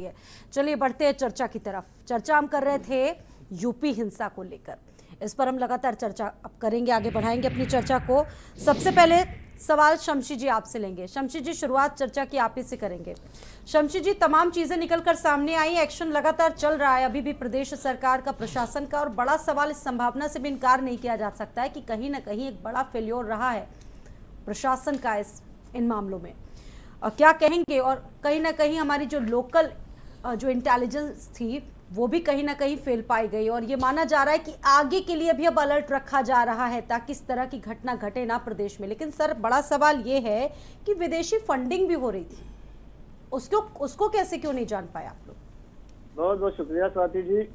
है। चलिए बढ़ते हैं चर्चा की तरफ। चर्चा हम कर रहे थे यूपी हिंसा को लेकर, इस पर हम लगातार चर्चा अब करेंगे, आगे बढ़ाएंगे अपनी चर्चा को। सबसे पहले सवाल शमशी जी आपसे लेंगे। शमशी जी, शुरुआत चर्चा की आप ही से करेंगे। शमशी जी, तमाम चीजें निकलकर सामने आई, एक्शन लगातार चल रहा है अभी भी प्रदेश सरकार का, प्रशासन का, और बड़ा सवाल, इस संभावना से भी इनकार नहीं किया जा सकता है कि कहीं ना कहीं एक बड़ा फेल्योर रहा है प्रशासन का इन मामलों में। क्या कहेंगे? और कहीं ना कहीं हमारी जो लोकल जो इंटेलिजेंस थी वो भी कहीं ना कहीं फेल पाई गई, और ये माना जा रहा है कि आगे के लिए भी अब अलर्ट रखा जा रहा है ताकि इस तरह की घटना घटे ना प्रदेश में। लेकिन सर, बड़ा सवाल ये है कि विदेशी फंडिंग भी हो रही थी, उसको कैसे क्यों नहीं जान पाए आप लोग? बहुत बहुत शुक्रिया स्वाति जी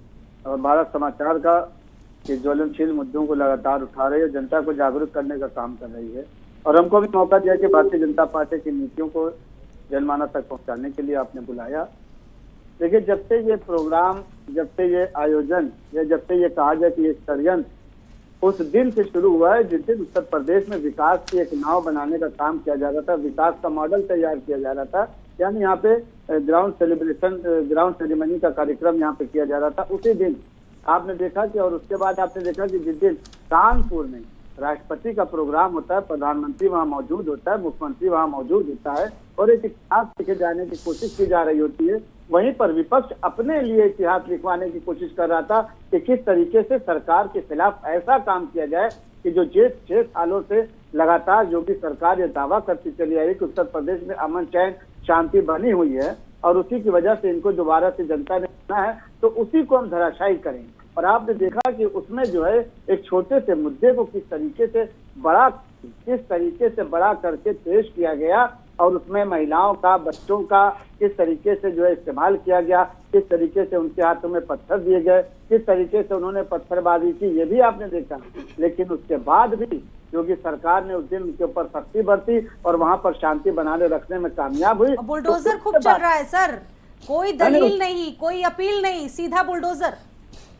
और भारत समाचार का कि ज्वलनशील मुद्दों को लगातार उठा रही है, जनता को जागरूक करने का काम कर रही है, और हमको भी मौका दिया कि भारतीय जनता पार्टी की नीतियों को जनमानस तक पहुंचाने के लिए आपने बुलाया। देखिए, जब से ये प्रोग्राम, जब से ये आयोजन, या जब से ये कहा जाए कि ये षड्यंत्र उस दिन से शुरू हुआ है जिस दिन उत्तर प्रदेश में विकास की एक नाव बनाने का काम किया जा रहा था, विकास का मॉडल तैयार किया जा रहा था, यानी यहाँ पे ग्राउंड सेरेमनी का कार्यक्रम यहाँ पे किया जा रहा था, उसी दिन आपने देखा कि, और उसके बाद आपने देखा कि जिस दिन कानपुर में राष्ट्रपति का प्रोग्राम होता है, प्रधानमंत्री वहां मौजूद होता है, मुख्यमंत्री वहां मौजूद होता है, और एक इतिहास लिखे जाने की कोशिश की जा रही होती है, वहीं पर विपक्ष अपने लिए इतिहास लिखवाने की कोशिश कर रहा था कि किस तरीके से सरकार के खिलाफ ऐसा काम किया जाए कि जो 6 सालों से लगातार योगी सरकार ये दावा करती चली आई कि उत्तर प्रदेश में अमन चैन शांति बनी हुई है, और उसी की वजह से इनको दोबारा से जनता ने चुना है, तो उसी को हम धराशायी करें। और आपने देखा कि उसमें जो है एक छोटे से मुद्दे को किस तरीके से बड़ा करके पेश किया गया, और उसमें महिलाओं का, बच्चों का किस तरीके से जो है इस्तेमाल किया गया, किस तरीके से उनके हाथों में पत्थर दिए गए, किस तरीके से उन्होंने पत्थरबाजी की, ये भी आपने देखा। लेकिन उसके बाद भी योगी सरकार ने उस दिन उनके ऊपर सख्ती बरती और वहां पर शांति बनाने रखने में कामयाब हुई। बुलडोजर खूब चल रहा है सर, कोई दलील नहीं, कोई अपील नहीं, सीधा बुलडोजर।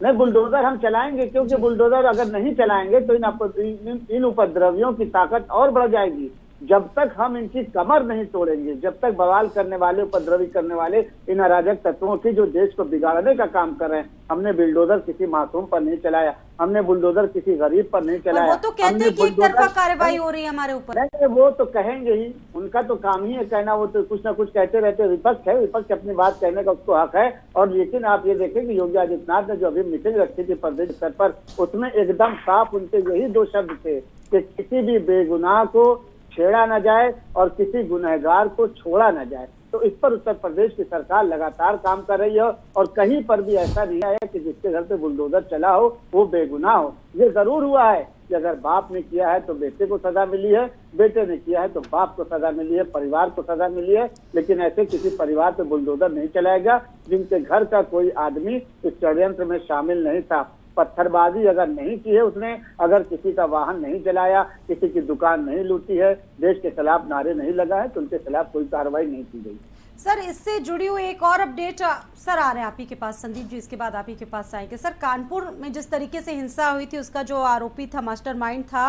नहीं, बुलडोजर हम चलाएंगे, क्योंकि बुलडोजर अगर नहीं चलाएंगे तो इन उपद्रवियों की ताकत और बढ़ जाएगी। जब तक हम इनकी कमर नहीं तोड़ेंगे, जब तक बवाल करने वाले, उपद्रवी करने वाले इन अराजक तत्वों की जो देश को बिगाड़ने का काम कर रहे हैं, हमने बुलडोजर किसी मासूम पर नहीं चलाया, हमने बुलडोजर किसी गरीब पर नहीं चलाया। वो तो कहते हैं कि एक तरफा कार्रवाई हो रही है हमारे ऊपर। नहीं, वो तो कहेंगे ही, उनका तो काम ही है कहना, वो तो कुछ ना कुछ कहते रहते। विपक्ष है, विपक्ष अपनी बात कहने का उसको हक है। और लेकिन आप ये देखें कि योगी आदित्यनाथ ने जो अभी मीटिंग रखी थी प्रदेश स्तर पर, उसमें एकदम साफ उनके यही 2 शब्द थे कि किसी भी बेगुनाह को छेड़ा न जाए और किसी गुनहगार को छोड़ा न जाए। तो इस पर उत्तर प्रदेश की सरकार लगातार काम कर रही है, और कहीं पर भी ऐसा नहीं है कि जिसके घर पे बुलडोजर चला हो वो बेगुनाह हो। ये जरूर हुआ है कि अगर बाप ने किया है तो बेटे को सजा मिली है, बेटे ने किया है तो बाप को सजा मिली है, परिवार को सजा मिली है। लेकिन ऐसे किसी परिवार पे बुलडोजर नहीं चलाएगा जिनके घर का कोई आदमी इस षड्यंत्र में शामिल नहीं था। पत्थरबाजी अगर नहीं की है उसने, अगर किसी का वाहन नहीं जलाया, किसी की दुकान नहीं लूटी है, देश के खिलाफ नारे नहीं लगा है, तो उनके खिलाफ कोई कार्रवाई नहीं की गई। सर, इससे जुड़ी हुई एक और अपडेट सर आ रहे हैं आप ही के पास, संदीप जी, इसके बाद आप ही के पास आएंगे। सर, कानपुर में जिस तरीके से हिंसा हुई थी, उसका जो आरोपी था, मास्टरमाइंड था,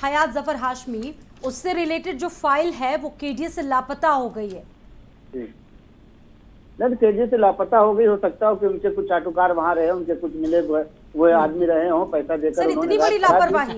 हयात जफर हाशमी, उससे रिलेटेड जो फाइल है वो केडीए से लापता हो गई है। नहीं, तेजी से लापता हो गई, हो सकता हो कि उनके कुछ चाटुकार वहां रहे, उनके कुछ मिले वो आदमी रहे हो, पैसा देकर। इतनी बड़ी लापरवाही,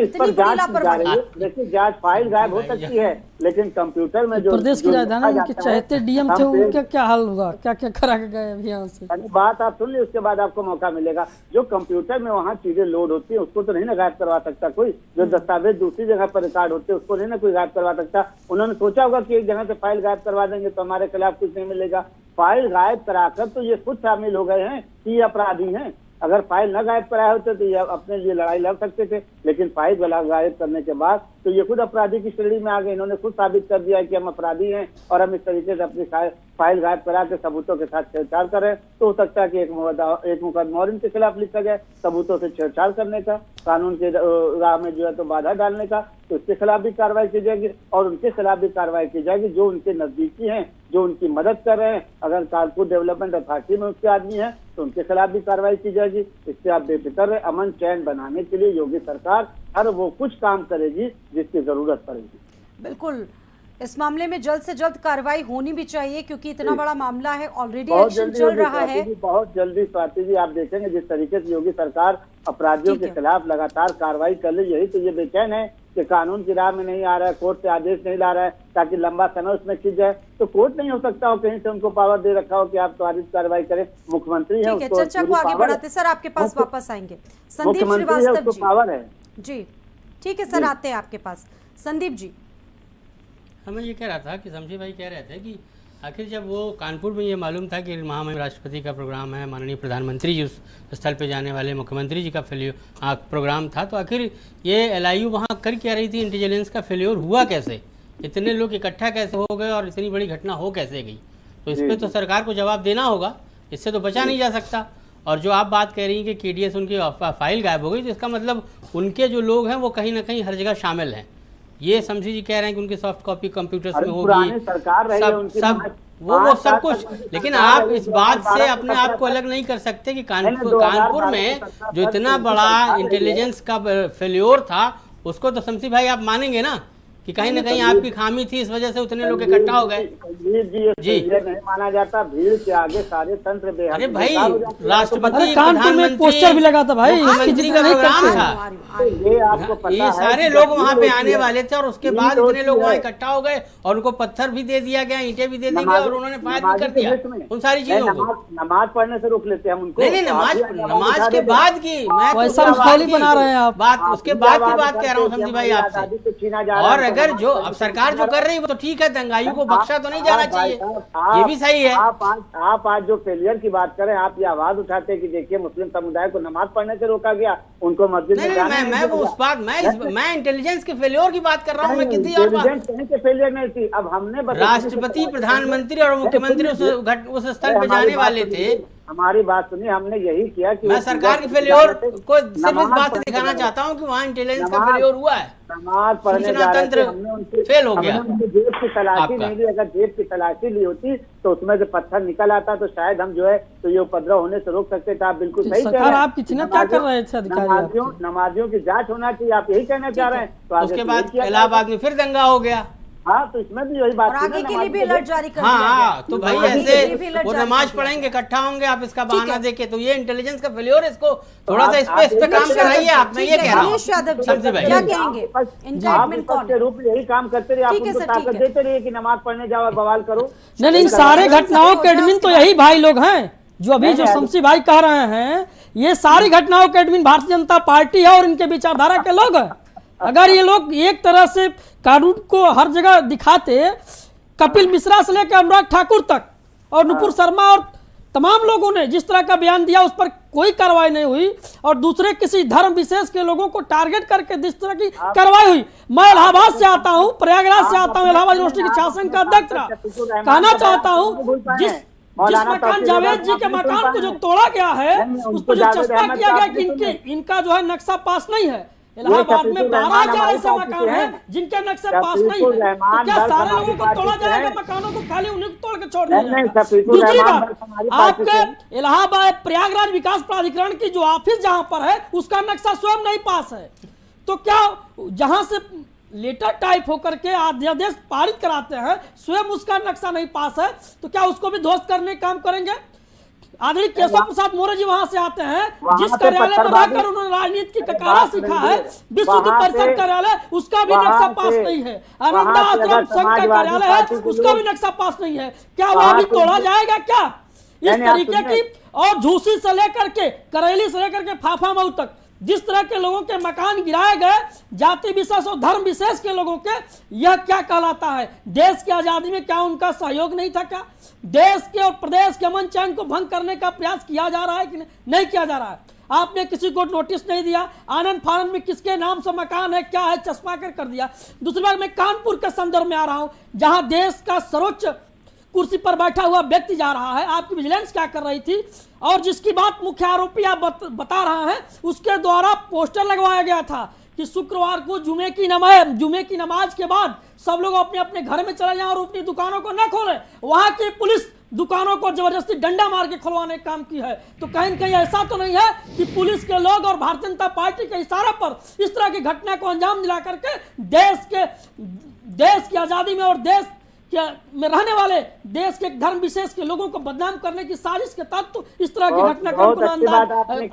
इस पर जांच की जा रही है। देखिए, जांच, फाइल गायब हो सकती है, लेकिन कंप्यूटर में जो प्रदेश की राजधानी उनके चाहते डीएम थे, उनका क्या हाल होगा, क्या क्या करा के गए अभी यहाँ से? बात आप सुन ली, उसके बाद आपको मौका मिलेगा। जो कंप्यूटर में वहाँ चीजें लोड होती है उसको तो नहीं ना गायब करवा सकता कोई। जो दस्तावेज दूसरी जगह पर रिकॉर्ड होते हैं उसको नहीं ना कोई गायब करवा सकता। उन्होंने सोचा होगा कि एक जगह से फाइल गायब करवा देंगे तो हमारे खिलाफ कुछ नहीं मिलेगा। फाइल गायब कराकर तो ये खुद शामिल हो गए हैं कि ये अपराधी हैं। अगर फाइल न गायब कराए होते तो ये अपने लिए लड़ाई लड़ सकते थे, लेकिन फाइल गायब करने के बाद तो ये खुद अपराधी की श्रेणी में आ गए। इन्होंने खुद साबित कर दिया है कि हम अपराधी हैं और हम इस तरीके से अपनी फाइल गायब करा के सबूतों के साथ छेड़छाड़ कर रहे हैं। तो हो सकता है कि एक मुकदमा और इनके खिलाफ लिखा जाए, सबूतों से छेड़छाड़ करने का, कानून के राह में जो है तो बाधा डालने का, तो इसके खिलाफ भी कार्रवाई की जाएगी। और उनके खिलाफ भी कार्रवाई की जाएगी जो उनके नजदीकी हैं, जो उनकी मदद कर रहे हैं। अगर कानपुर डेवलपमेंट अथॉरिटी में उसके आदमी है तो उनके खिलाफ भी कार्रवाई की जाएगी। इससे आप बेफिक्र रहे, अमन चैन बनाने के लिए योगी सरकार हर वो कुछ काम करेगी जिसकी जरूरत पड़ेगी। बिल्कुल। इस मामले में जल्द से जल्द कार्रवाई होनी भी चाहिए, क्योंकि इतना बड़ा मामला है, ऑलरेडी बहुत एक्शन जल्दी चल होगी रहा है। स्वाति जी, बहुत जल्दी स्वाति जी। आप देखेंगे जिस तरीके से योगी सरकार अपराधियों ठीक के है। खिलाफ लगातार कार्रवाई कर रही है, यही तो ये बेचैन है कि कानून की राह में नहीं आ रहा है, कोर्ट से आदेश नहीं ला रहा है ताकि लंबा समय उसमें खिंच जाए। तो कोर्ट नहीं हो सकता हो कहीं से उनको पावर दे रखा हो कि आप त्वरित कार्रवाई करें। मुख्यमंत्री है, ठीक है, उसको चर्चा को पूरी आगे पावर बढ़ाते सर आपके पास वापस आएंगे। संदीप मुख्यमंत्री है, श्रीवास्तव उसको जी पावर है। जी, ठीक है सर, आते हैं आपके पास। संदीप जी, मैं ये कह रहा था कि शमशी भाई कह रहे थे कि आखिर जब वो कानपुर में ये मालूम था कि महामहिम राष्ट्रपति का प्रोग्राम है, माननीय प्रधानमंत्री जी उस स्थल पे जाने वाले, मुख्यमंत्री जी का प्रोग्राम था, तो आखिर ये LIU वहाँ कर क्या रही थी? इंटेलिजेंस का फेल्योर हुआ कैसे? इतने लोग इकट्ठा कैसे हो गए और इतनी बड़ी घटना हो कैसे गई? तो इस पर तो सरकार को जवाब देना होगा, इससे तो बचा नहीं जा सकता। और जो आप बात कह रही हैं कि KDS उनकी फाइल गायब हो गई, तो इसका मतलब उनके जो लोग हैं वो कहीं ना कहीं हर जगह शामिल हैं। ये शमशी जी कह रहे हैं कि उनकी सॉफ्ट कॉपी कंप्यूटर्स में होगी, सरकार रही है उनकी, सब वो सब कुछ। लेकिन आप इस बात से अपने आप को अलग नहीं कर सकते कि कानपुर में जो इतना बड़ा इंटेलिजेंस का फेल्योर था, उसको तो शमशी भाई आप मानेंगे ना कि कहीं ना कहीं आपकी खामी थी, इस वजह से उतने लोग इकट्ठा हो गए। जी, नहीं माना जाता, भीड़ के आगे सारे तंत्र बेहद। अरे भाई, राष्ट्रपति, अरे कानपुर में एक पोस्टर भी लगा था भाई, मुख्यमंत्री का प्रोग्राम था, ये आपको पता ये है सारे लोग वहाँ पे आने वाले थे और उसके बाद इतने लोग वहाँ इकट्ठा हो गए और उनको पत्थर भी दे दिया गया, ईंटें भी दे दी गई और उन्होंने फायर भी कर दिया उन सारी चीजों को। नमाज पढ़ने से रोक लेते हैं हम उनको। नहीं, नमाज के बाद की मैं वैसा फाइल बना रहे हैं आप। बात, उसके बाद की बात कह रहा हूँ शमशी भाई आपसे। और अगर जो अब सरकार जो कर रही है वो तो ठीक है, दंगाइयों को बख्शा तो नहीं जाना चाहिए, ये भी सही है। आप आज जो फेलियर की बात करें, आप ये आवाज उठाते हैं कि देखिए मुस्लिम समुदाय को नमाज पढ़ने से रोका गया, उनको मस्जिद में जाने मैं वो उस बात मैं इंटेलिजेंस के फेलियर की बात कर रहा हूँ, मैं किसी और बात। कहीं के फेलियर नहीं थी। अब हमने राष्ट्रपति, प्रधानमंत्री और मुख्यमंत्री उस स्थल पे जाने वाले थे। हमारी बात सुनिए, हमने यही किया कि मैं सरकार के फेलियर को सिर्फ इस बात से दिखाना चाहता हूँ कि वहाँ इंटेलिजेंस का फेलियर हुआ है, नमाज पढ़ने सूचना तंत्र फेल हो गया। जेब की तलाशी नहीं ली, अगर जेब की तलाशी ली होती तो उसमें से पत्थर निकल आता तो शायद हम जो है तो ये उपद्रव होने से रोक सकते थे। आप बिल्कुल सही कह रहे हैं। आप कितना क्या कर रहे थे अधिकारी? नमाजियों की जांच होना चाहिए, आप यही कहना चाह रहे हैं। तो उसके बाद इलाहाबाद में फिर दंगा हो गया। हाँ, तो इसमें भी यही बात और आगे के लिए भी अलर्ट जारी कर हाँ दिया हाँ, तो भाई ऐसे वो नमाज गया। पढ़ेंगे, इकट्ठा होंगे, आप इसका बहाना देके, तो ये इंटेलिजेंस का फेलियर, इसको थोड़ा सा स्पेस पे काम कराइए आप। मैं ये कह रहा हूँ शमशी भाई, क्या कहेंगे? इंटरनेट कौन के रूप में यही काम करते रहिए, आप ठीक है उनको सर, ठीक ताकत है। देते रहिए कि नमाज पढ़ने जाओ और बवाल करो। नहीं, इन सारे घटनाओं के एडमिन तो यही भाई लोग हैं जो अभी जो शमशी भाई कह रहे हैं। ये सारी घटनाओं के एडमिन भारतीय जनता पार्टी है और इनके विचारधारा के लोग हैं। अगर ये लोग एक तरह से कानून को हर जगह दिखाते, कपिल मिश्रा से लेकर अनुराग ठाकुर तक और नुपुर शर्मा और तमाम लोगों ने जिस तरह का बयान दिया, उस पर कोई कार्रवाई नहीं हुई और दूसरे किसी धर्म विशेष के लोगों को टारगेट करके जिस तरह की कार्रवाई हुई। मैं इलाहाबाद से आता हूँ, प्रयागराज से आता हूँ, इलाहाबाद यूनिवर्सिटी के छात्र संघ का अध्यक्ष रहा। कहना चाहता हूँ जिस मकान जावेद जी के मकान को जो तोड़ा गया है, उस पर जो चस्पा किया गया कि इनका जो है नक्शा पास नहीं है। इलाहाबाद में 12,000 ऐसे मकान हैं जिनके नक्शे पास नहीं है, तो क्या सारे लोगों को तोड़ा जाएगा? मकानों को खाली उन्हें तोड़ के छोड़ दिया जाएगा? दूसरी बात, आपके इलाहाबाद प्रयागराज विकास प्राधिकरण की जो ऑफिस जहां पर है उसका नक्शा स्वयं नहीं पास है, तो क्या जहां से लेटर टाइप होकर के अध्यादेश पारित कराते हैं स्वयं उसका नक्शा नहीं पास है, तो क्या उसको भी ध्वस्त करने का काम करेंगे? आदरणीय केशव प्रसाद मौर्य जी वहां से आते हैं, जिस कार्यालय में रहकर उन्होंने राजनीति की ककारा सीखा है, विश्व हिंदू परिषद कार्यालय, उसका भी नक्शा पास नहीं है। आनंदा आश्रम संघ का कार्यालय है, उसका भी नक्शा पास नहीं है। क्या वह भी तोड़ा जाएगा क्या? इस तरीके की और झूसी से लेकर के करेली से लेकर के फाफा मऊ तक जिस तरह के लोगों के मकान गिराए गए, जाति विशेष और धर्म विशेष के लोगों के, यह क्या कहलाता है? देश की आजादी में क्या उनका सहयोग नहीं था? क्या देश के और प्रदेश के अमन चैन को भंग करने का प्रयास किया जा रहा है कि नहीं किया जा रहा है? आपने किसी को नोटिस नहीं दिया। आनंद फानंद में किसके नाम से मकान है, क्या है, चस्पा कर दिया। दूसरी बात, मैं कानपुर के संदर्भ में आ रहा हूं, जहां देश का सर्वोच्च कुर्सी पर बैठा हुआ व्यक्ति जा रहा है। आपकी विजिलेंस क्या कर रही थी? और जिसकी बात मुख्य आरोपी आप बता रहा है, उसके द्वारा पोस्टर लगवाया गया था कि शुक्रवार को जुमे की नमाज के बाद सब लोग अपने अपने घर में चले जाएं और अपनी दुकानों को न खोलें। वहां की पुलिस दुकानों को जबरदस्ती डंडा मार के खुलवाने का काम की है। तो कहीं न कहीं ऐसा तो नहीं है कि पुलिस के लोग और भारतीय जनता पार्टी के इशारे पर इस तरह की घटना को अंजाम दिला करके देश की आजादी में और देश में रहने वाले देश के धर्म विशेष के लोगों को बदनाम करने की साजिश के तहत इस तरह की घटनाक्रम को अंजाम दिलाने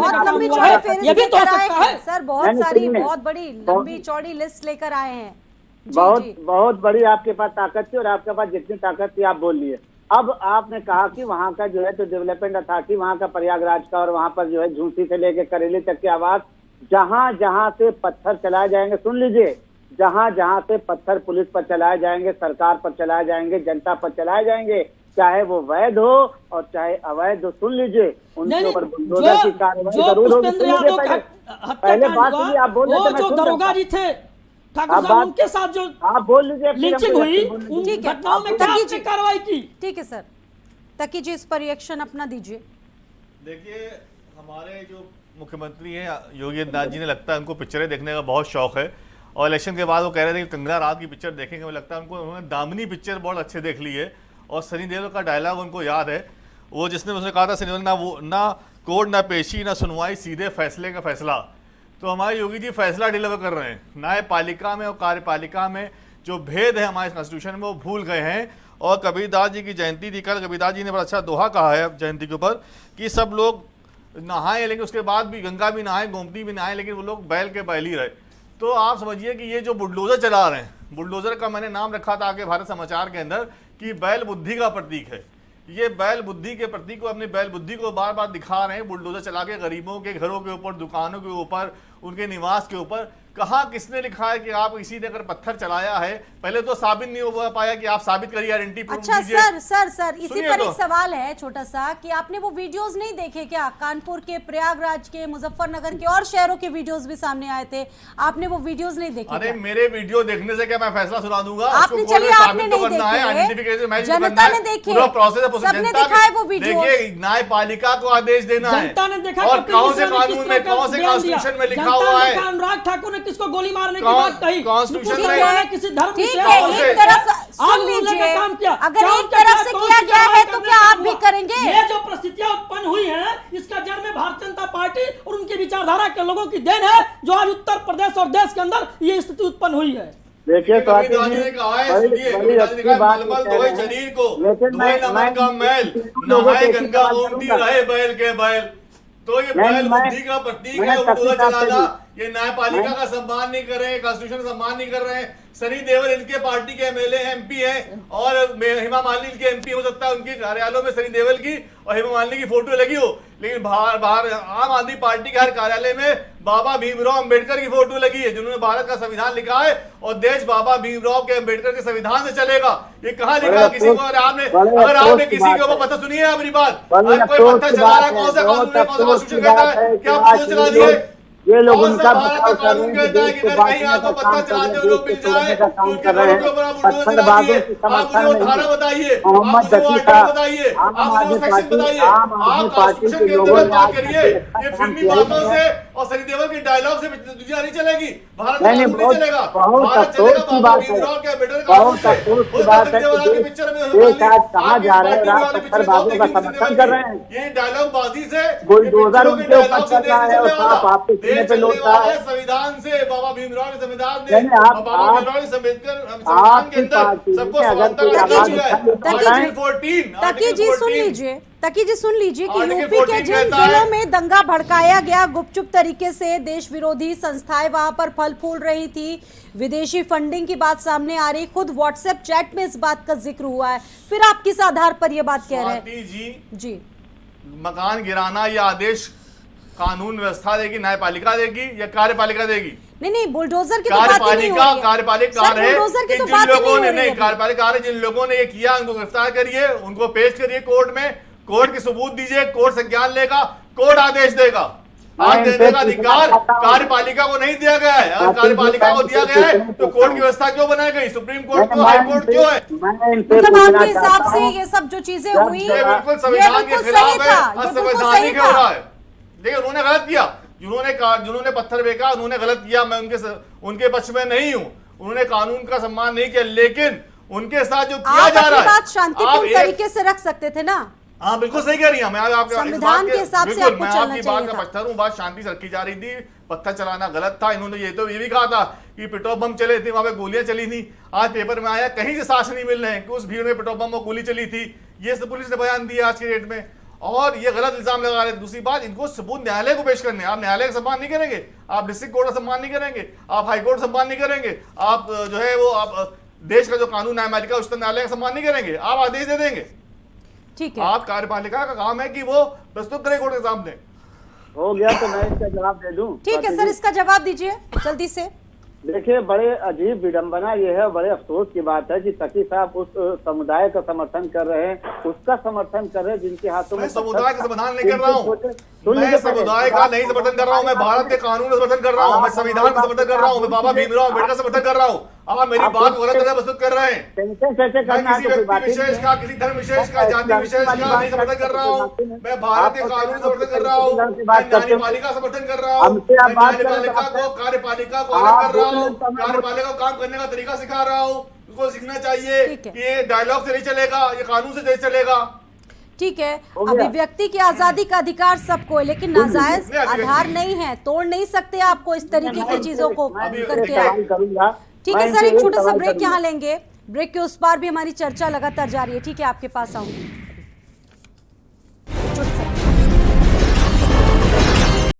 का काम हुआ है। ये भी तो हो सकता है सर, बहुत सारी बहुत बड़ी लंबी चौड़ी लिस्ट लेकर आए हैं। बहुत बड़ी आपके पास ताकत थी और आपके पास जितनी ताकत थी आप बोल लिए। अब आपने कहा कि वहाँ का जो है तो डेवलपमेंट अथॉरिटी, वहाँ का प्रयागराज का और वहाँ पर जो है झूंसी से लेकर करेली तक की आवाज, जहाँ जहाँ से पत्थर चलाए जाएंगे, सुन लीजिए, जहाँ जहाँ से पत्थर पुलिस पर चलाए जाएंगे, सरकार पर चलाए जाएंगे, जनता पर चलाए जाएंगे, चाहे वो वैध हो और चाहे अवैध हो, सुन लीजिए, उनके ऊपर बुलडोजर की कार्रवाई जरूर होगी। पहले बात सुनिए, आप बोल रहे थे जो दरोगा जी थे ठाकुर साहब, उनके साथ जो आप बोल लीजिए लिंचिंग हुई, उन घटनाओं में क्या आपने कार्रवाई की? ठीक है सर, तकी जी इस पर रिएक्शन अपना दीजिए। देखिए, हमारे जो मुख्यमंत्री हैं योगी आदित्यनाथ जी ने, लगता है उनको पिक्चरें देखने का बहुत शौक है और इलेक्शन के बाद वो कह रहे थे कि कंगना रात की पिक्चर देखेंगे। मुझे लगता है उन्होंने दामिनी पिक्चर बहुत अच्छे देख ली है और सनी देओल का डायलॉग उनको याद है, वो जिसने उसने कहा था सनी देओल, ना कोर्ट ना पेशी ना सुनवाई, सीधे फैसले का फैसला। तो हमारे योगी जी फैसला डिलीवर कर रहे हैं। न्यायपालिका में और कार्यपालिका में जो भेद है हमारे कॉन्स्टिट्यूशन में वो भूल गए हैं। और कबीरदास जी की जयंती थी कल, कबीरदास जी ने बड़ा अच्छा दोहा कहा है जयंती के ऊपर कि सब लोग नहाए लेकिन उसके बाद भी गंगा भी नहाए, गोमती भी नहाए, लेकिन वो लोग बैल के बैल ही रहे। तो आप समझिए कि ये जो बुलडोजर चला रहे हैं, बुलडोजर का मैंने नाम रखा था आगे भारत समाचार के अंदर कि बैल बुद्धि का प्रतीक है। ये बैल बुद्धि के प्रतीक को, अपनी बैल बुद्धि को बार बार दिखा रहे हैं बुलडोजर चला के गरीबों के घरों के ऊपर, दुकानों के ऊपर, उनके निवास के ऊपर। कहाँ किसने लिखा है कि आप किसी ने अगर पत्थर चलाया है, पहले तो साबित नहीं हो पाया कि आप साबित करिए, आइडेंटिटी प्रूफ अच्छा कीजिए। सर इसी पर एक सवाल है छोटा सा कि आपने वो वीडियोस नहीं देखे क्या? कानपुर के, प्रयागराज के, मुजफ्फरनगर के और शहरों के वीडियोस भी सामने आए थे, आपने वो वीडियोस नहीं देखे? अरे मेरे वीडियो देखने से क्या मैं फैसला सुना दूंगा? आपने, चलिए आपने नहीं देखे, जनता ने देखे, सबने देखा है वो वीडियो। देखिए, न्यायपालिका को आदेश देना है, जनता ने देखा और कौन से कानून में, कौन से कॉन्स्टिट्यूशन में लिखा हुआ है? अनुराग ठाकुर ने किसको गोली मारने की बात कही? कॉन्स्टिट्यूशन में किसी धर्म ठीक है, एक तरफ सुन लीजिए, अगर एक तरफ से किया गया है तो क्या आप भी करेंगे? ये जो परिस्थितियां उत्पन्न हुई हैं, इसका जड़ में भारतीय जनता पार्टी और उनकी विचारधारा के लोगों की देन है, जो आज उत्तर प्रदेश और देश के अंदर ये स्थिति उत्पन्न हुई है। देखिए तो शरीर को नमन का मैल, नहाए गंगा गोमती रहे बैल के बैल। तो ये बैल बुद्धि का प्रतीक है, बुलडोजर चलाना। ये न्यायपालिका का सम्मान नहीं कर रहे हैं, कॉन्स्टिट्यूशन का सम्मान नहीं कर रहे हैं। सनी देओल इनके पार्टी के एमएलए एमपी हैं और हेमा मालिनी के एमपी, हो सकता है उनके कार्यालयों में सनी देओल की और हेमा मालिनी की फोटो लगी हो, लेकिन बाहर आम आदमी पार्टी के हर कार्यालय में बाबा भीमराव अंबेडकर की फोटो लगी है, जिन्होंने भारत का संविधान लिखा है और देश बाबा भीमराव के अंबेडकर के संविधान से चलेगा। ये कहाँ लिखा है किसी को? अगर आपने किसी के ऊपर पत्थर, सुनिए अपनी बात, कोई पत्थर चला रहा है, कौन सा कानून है, कौन सा कॉन्स्टिट्यूशन कहता है क्या आप चला दिए? ये लोग उनका कानून कहता है कि कहीं आपको पत्थर चलाते हुए लोग मिल जाए तो उनके घरों के ऊपर आप बुलडोजर चलाइए। आप मुझे धारा बताइए, आप मुझे आर्टिकल बताइए, आप मुझे सेक्शन बताइए, आप कॉन्स्टिट्यूशन के अंतर्गत बात करिए। ये फिल्मी बातों से और सनी देओल के डायलॉग से दुनिया नहीं चलेगी, भारत नहीं चलेगा। भारत चलेगा बाबा भीमराव के अंबेडकर की पिक्चर में ये डायलॉग बाजी से बुलडोजर उनके ऊपर चल रहा है और साफ आपके पे लौटता है संविधान से। बाबा भीमराव के संविधान ने, बाबा भीमराव के संविधान के अंदर सबको समानता का अधिकार दिया है। तकी जी सुन लीजिए, तकी जी सुन लीजिए कि यूपी के जिन जिलों में दंगा भड़काया गया, गुपचुप तरीके से देश विरोधी संस्थाएं वहां पर फल फूल रही थी, विदेशी फंडिंग की बात सामने आ रही, खुद व्हाट्सएप चैट में इस बात का जिक्र हुआ है, फिर आप किस आधार पर ये बात कह रहे हैं? जी, मकान गिराना यह आदेश कानून व्यवस्था देगी, न्यायपालिका देगी या कार्यपालिका देगी? नहीं, बुलडोजर की तो बात ही नहीं हो रही है। कार्यपालिका है जिन लोगों ने, नहीं कार्यपालिका है जिन लोगों ने ये किया, उनको गिरफ्तार करिए, उनको पेश करिए कोर्ट में, कोर्ट के सबूत दीजिए, कोर्ट संज्ञान लेगा, कोर्ट आदेश देगा। आज देने का अधिकार कार्यपालिका को नहीं दिया गया है। अगर कार्यपालिका को दिया गया है तो कोर्ट की व्यवस्था क्यों बनाई गई? सुप्रीम कोर्ट क्यों, हाई कोर्ट क्यों है? मतलब आपके हिसाब से ये सब जो चीजें हुई ये बिल्कुल संविधान के खिलाफ है, असंवैधानिक हो रहा है। देखिए उन्होंने गलत किया, जिन्होंने पत्थर फेंका उन्होंने गलत किया, मैं उनके पक्ष में नहीं हूं, उन्होंने कानून का सम्मान नहीं किया, लेकिन उनके साथ जो किया जा रहा है, बात शांतिपूर्ण तरीके से रख सकते थे ना। हाँ बिल्कुल सही कह रही हैं, मैं आपके संविधान के हिसाब से आपको चलना चाहिए था। बात का पत्थर हूं, बात शांति से रखी जा रही थी, पत्थर चलाना गलत था। इन्होंने ये भी कहा था कि पेट्रोल बम चले थे, वहां पे गोलियां चली थी। आज पेपर में आया कहीं से साक्ष्य नहीं मिल रहे हैं कि उस भीड़ में पेट्रोल बम और गोली चली थी। ये सब पुलिस ने बयान दिया आज के डेट में, और ये गलत इल्जाम लगा रहे थे। दूसरी बात, इनको सबूत न्यायालय को पेश करने, आप न्यायालय का सम्मान नहीं करेंगे, आप डिस्ट्रिक्ट कोर्ट का सम्मान नहीं करेंगे, आप हाई कोर्ट सम्मान नहीं करेंगे, आप जो है वो आप देश का जो कानून न्यायपालिका उच्चतम न्यायालय का सम्मान नहीं करेंगे, आप आदेश दे देंगे। ठीक है, आप कार्यपालिका का काम है कि वो प्रस्तुत करें कोर्ट के सामने। हो गया तो मैं इसका जवाब दे दूं। ठीक है सर, इसका जवाब दीजिए जल्दी से। देखिए, बड़े अजीब विडंबना ये है, बड़े अफसोस की बात है कि सकी साहब उस समुदाय का समर्थन कर रहे हैं, उसका समर्थन कर रहे हैं जिनके हाथों में। मैं समुदाय का समर्थन नहीं कर रहा हूँ, मैं समुदाय का नहीं समर्थन कर रहा हूँ, मैं भारत के कानून का समर्थन कर रहा हूँ, मैं संविधान का समर्थन कर रहा हूँ, मैं बाबा भीमराव अम्बेडकर का समर्थन कर रहा हूँ। आप मेरी बात को गलत तरह प्रस्तुत कर रहे हैं। किसी व्यक्ति विशेष का, किसी धर्म विशेष का, जाति विशेष का नहीं समर्थन कर रहा हूँ। मैं भारत के कानून समर्थन कर रहा हूँ, मैं न्यायपालिका समर्थन कर रहा हूँ, मैं न्यायपालिका को, कार्यपालिका को अलग कर रहा हूँ, कार्यपालिका को काम करने का तरीका सिखा रहा हूँ। उसको सीखना चाहिए कि ये डायलॉग से नहीं चलेगा, ये कानून से नहीं चलेगा। ठीक है, अभिव्यक्ति की आजादी का अधिकार सबको है, लेकिन नाजायज आधार नहीं है, तोड़ नहीं सकते आपको इस तरीके की चीजों को करके। ठीक है सर, एक छोटा सा ब्रेक यहाँ लेंगे। ब्रेक के उस पार भी हमारी चर्चा लगातार जारी है। ठीक है, आपके पास आऊंगी।